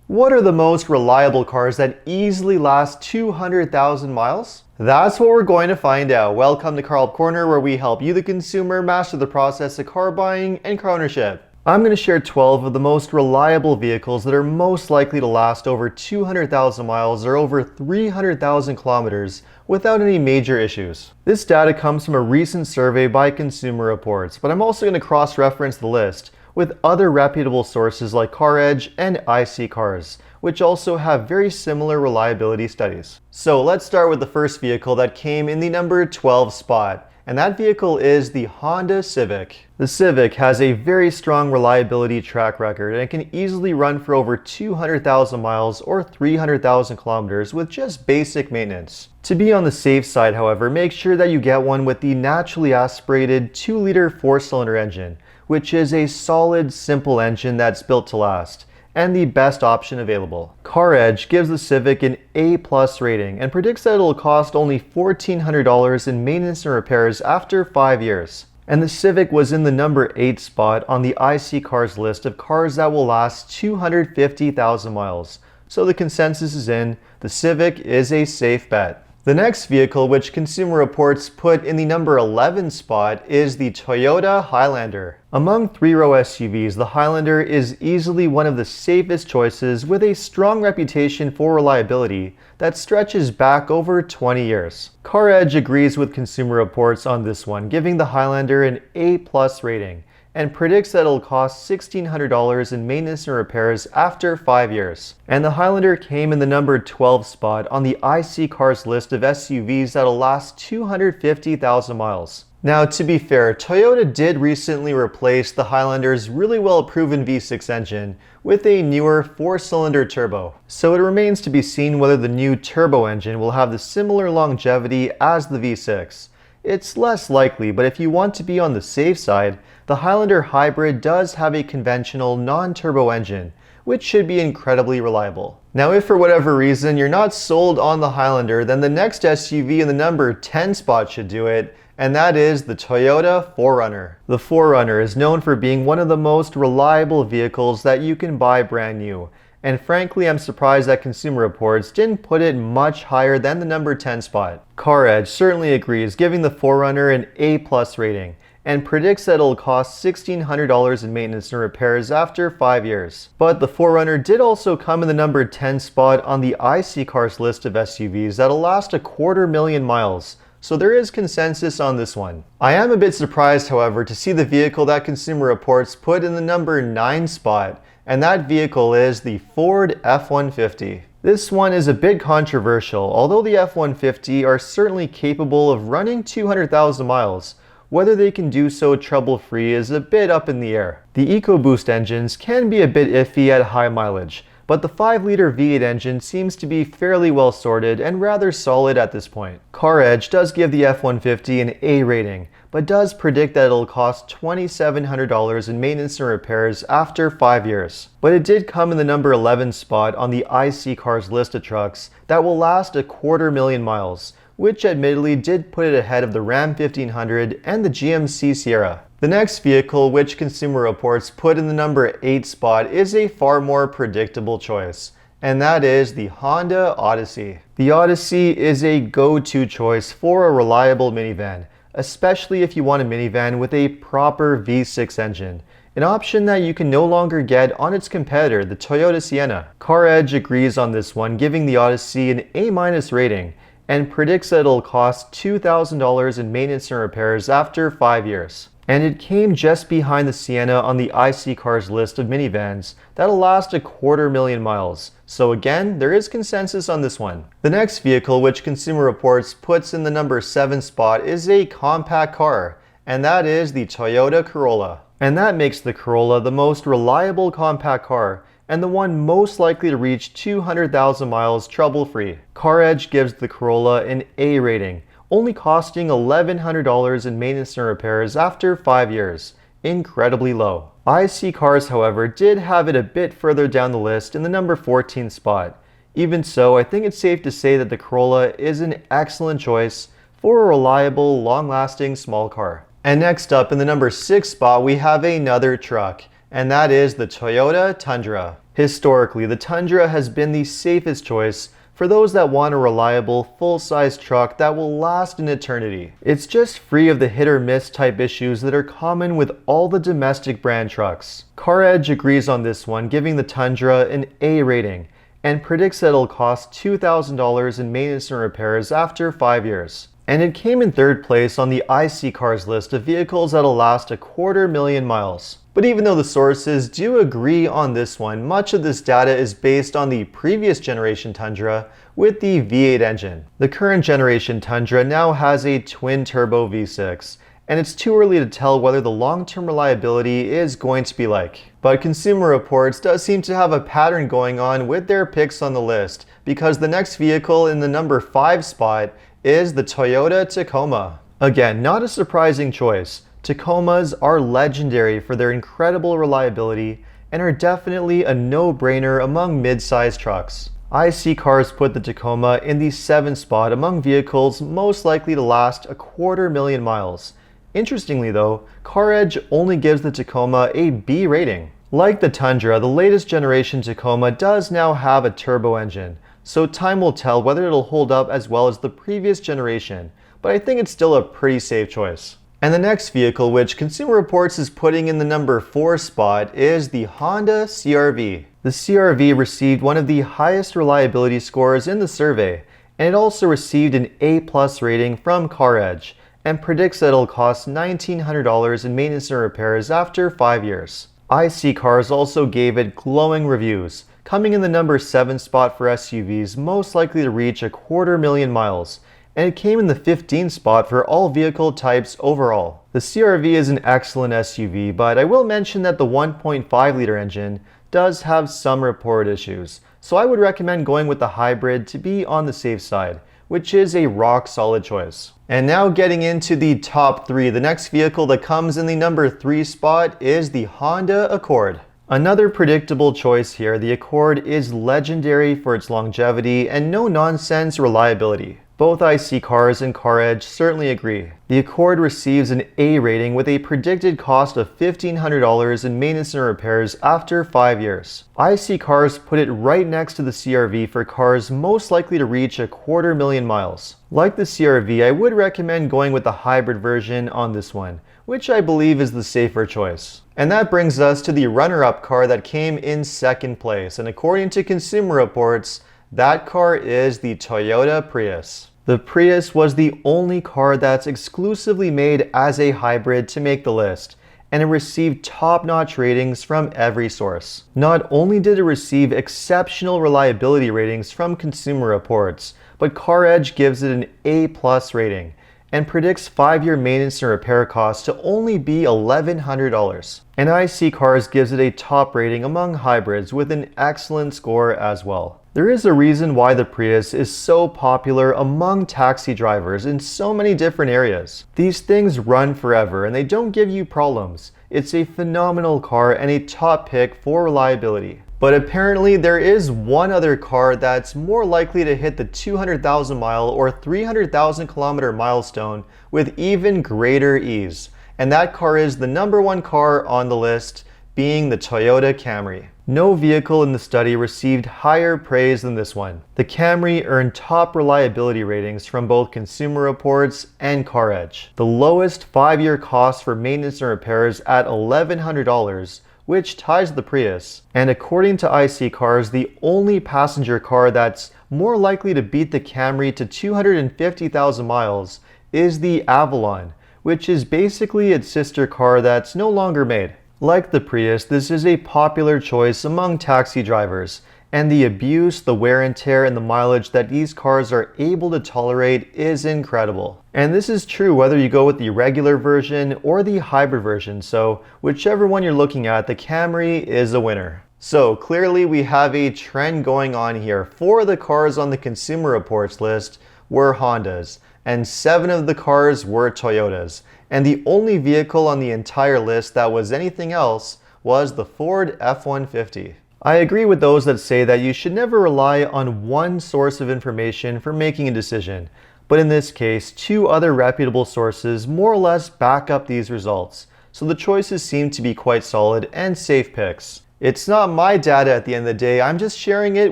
What are the most reliable cars that easily last 200,000 miles? That's what we're going to find out. Welcome to Car Help Corner, where we help you, the consumer, master the process of car buying and car ownership. I'm going to share 12 of the most reliable vehicles that are most likely to last over 200,000 miles or over 300,000 kilometers without any major issues. This data comes from a recent survey by Consumer Reports, but I'm also going to cross-reference the list with other reputable sources like CarEdge and iSeeCars, which also have very similar reliability studies. So let's start with the first vehicle that came in the number 12 spot, and that vehicle is the Honda Civic. The Civic has a very strong reliability track record, and it can easily run for over 200,000 miles or 300,000 kilometers with just basic maintenance. To be on the safe side, however, make sure that you get one with the naturally aspirated 2-liter 4-cylinder engine, which is a solid, simple engine that's built to last, and the best option available. CarEdge gives the Civic an A+ rating and predicts that it'll cost only $1,400 in maintenance and repairs after 5 years. And the Civic was in the number 8 spot on the iSeeCars list of cars that will last 250,000 miles. So the consensus is in, the Civic is a safe bet. The next vehicle, which Consumer Reports put in the number 11 spot, is the Toyota Highlander. Among 3-row SUVs, the Highlander is easily one of the safest choices with a strong reputation for reliability that stretches back over 20 years. CarEdge agrees with Consumer Reports on this one, giving the Highlander an A+ rating, and predicts that it'll cost $1,600 in maintenance and repairs after 5 years. And the Highlander came in the number 12 spot on the iSeeCars list of SUVs that'll last 250,000 miles. Now, to be fair, Toyota did recently replace the Highlander's really well-proven V6 engine with a newer 4-cylinder turbo. So it remains to be seen whether the new turbo engine will have the similar longevity as the V6. It's less likely, but if you want to be on the safe side, the Highlander Hybrid does have a conventional non-turbo engine, which should be incredibly reliable. Now, if for whatever reason you're not sold on the Highlander, then the next SUV in the number 10 spot should do it, and that is the Toyota 4Runner. The 4Runner is known for being one of the most reliable vehicles that you can buy brand new. And frankly, I'm surprised that Consumer Reports didn't put it much higher than the number 10 spot. CarEdge certainly agrees, giving the 4Runner an A+ rating, and predicts that it'll cost $1,600 in maintenance and repairs after 5 years. But the 4Runner did also come in the number 10 spot on the iSeeCars list of SUVs that'll last 250,000 miles. So there is consensus on this one. I am a bit surprised, however, to see the vehicle that Consumer Reports put in the number 9 spot, and that vehicle is the Ford F-150. This one is a bit controversial, although the F-150 are certainly capable of running 200,000 miles. Whether they can do so trouble-free is a bit up in the air. The EcoBoost engines can be a bit iffy at high mileage, but the 5-liter V8 engine seems to be fairly well sorted and rather solid at this point. CarEdge does give the F-150 an A rating, but does predict that it'll cost $2,700 in maintenance and repairs after 5 years. But it did come in the number 11 spot on the iSeeCars list of trucks that will last 250,000 miles, which admittedly did put it ahead of the Ram 1500 and the GMC Sierra. The next vehicle, which Consumer Reports put in the number 8 spot, is a far more predictable choice, and that is the Honda Odyssey. The Odyssey is a go-to choice for a reliable minivan, especially if you want a minivan with a proper V6 engine, an option that you can no longer get on its competitor, the Toyota Sienna. CarEdge agrees on this one, giving the Odyssey an A- rating, and predicts that it'll cost $2,000 in maintenance and repairs after 5 years. And it came just behind the Sienna on the iSeeCars list of minivans that'll last 250,000 miles. So again, there is consensus on this one. The next vehicle, which Consumer Reports puts in the number 7 spot, is a compact car, and that is the Toyota Corolla. And that makes the Corolla the most reliable compact car, and the one most likely to reach 200,000 miles trouble-free. CarEdge gives the Corolla an A rating, only costing $1,100 in maintenance and repairs after 5 years. Incredibly low. iSeeCars, however, did have it a bit further down the list in the number 14 spot. Even so, I think it's safe to say that the Corolla is an excellent choice for a reliable, long-lasting small car. And next up, in the number 6 spot, we have another truck. and that is the Toyota Tundra. Historically, the Tundra has been the safest choice for those that want a reliable, full-size truck that will last an eternity. It's just free of the hit-or-miss type issues that are common with all the domestic brand trucks. CarEdge agrees on this one, giving the Tundra an A rating, and predicts that it'll cost $2,000 in maintenance and repairs after 5 years. And it came in third place on the iSeeCars list of vehicles that'll last 250,000 miles. But even though the sources do agree on this one, much of this data is based on the previous generation Tundra with the V8 engine. The current generation Tundra now has a twin-turbo V6, and it's too early to tell whether the long-term reliability is going to be like. But Consumer Reports does seem to have a pattern going on with their picks on the list, because the next vehicle in the number 5 spot is the Toyota Tacoma. Again, not a surprising choice. Tacomas are legendary for their incredible reliability and are definitely a no-brainer among mid-sized trucks. iSeeCars put the Tacoma in the 7th spot among vehicles most likely to last 250,000 miles. Interestingly though, CarEdge only gives the Tacoma a B rating. Like the Tundra, the latest generation Tacoma does now have a turbo engine, so time will tell whether it'll hold up as well as the previous generation, but I think it's still a pretty safe choice. And the next vehicle, which Consumer Reports is putting in the number 4 spot, is the Honda CR-V. The CR-V received one of the highest reliability scores in the survey, and it also received an A+ rating from CarEdge, and predicts that it'll cost $1,900 in maintenance and repairs after 5 years. iSeeCars also gave it glowing reviews, coming in the number 7 spot for SUVs most likely to reach 250,000 miles, and it came in the 15th spot for all vehicle types overall. The CR-V is an excellent SUV, but I will mention that the 1.5-liter engine does have some reported issues, so I would recommend going with the hybrid to be on the safe side, which is a rock-solid choice. And now getting into the top 3, the next vehicle that comes in the number 3 spot is the Honda Accord. Another predictable choice here, the Accord is legendary for its longevity and no-nonsense reliability. Both iSeeCars and CarEdge certainly agree. The Accord receives an A rating with a predicted cost of $1,500 in maintenance and repairs after 5 years. iSeeCars put it right next to the CR-V for cars most likely to reach 250,000 miles. Like the CR-V, I would recommend going with the hybrid version on this one, which I believe is the safer choice. And that brings us to the runner-up car that came in 2nd place, and according to Consumer Reports, that car is the Toyota Prius. The Prius was the only car that's exclusively made as a hybrid to make the list, and it received top-notch ratings from every source. Not only did it receive exceptional reliability ratings from Consumer Reports, but CarEdge gives it an A+ rating, and predicts 5-year maintenance and repair costs to only be $1,100. And iSeeCars gives it a top rating among hybrids with an excellent score as well. There is a reason why the Prius is so popular among taxi drivers in so many different areas. These things run forever and they don't give you problems. It's a phenomenal car and a top pick for reliability. But apparently there is one other car that's more likely to hit the 200,000 mile or 300,000 kilometer milestone with even greater ease. And that car is the number 1 car on the list, being the Toyota Camry. No vehicle in the study received higher praise than this one. The Camry earned top reliability ratings from both Consumer Reports and CarEdge. The lowest 5-year cost for maintenance and repairs at $1,100, which ties the Prius. And according to iSeeCars, the only passenger car that's more likely to beat the Camry to 250,000 miles is the Avalon, which is basically its sister car that's no longer made. Like the Prius, this is a popular choice among taxi drivers, and the abuse, the wear and tear, and the mileage that these cars are able to tolerate is incredible. And this is true whether you go with the regular version or the hybrid version, so whichever one you're looking at, the Camry is a winner. So clearly we have a trend going on here. 4 of the cars on the Consumer Reports list were Hondas, and 7 of the cars were Toyotas. And the only vehicle on the entire list that was anything else was the Ford F-150. I agree with those that say that you should never rely on one source of information for making a decision, but in this case, 2 other reputable sources more or less back up these results. so the choices seem to be quite solid and safe picks. It's not my data at the end of the day, I'm just sharing it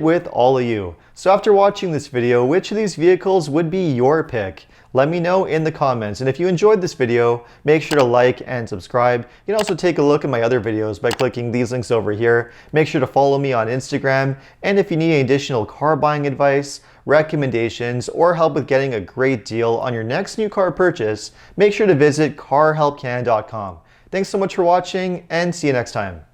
with all of you. So after watching this video, which of these vehicles would be your pick? Let me know in the comments, and if you enjoyed this video, make sure to like and subscribe. You can also take a look at my other videos by clicking these links over here. Make sure to follow me on Instagram, and if you need any additional car buying advice, recommendations, or help with getting a great deal on your next new car purchase, make sure to visit carhelpcan.com. Thanks so much for watching, and see you next time.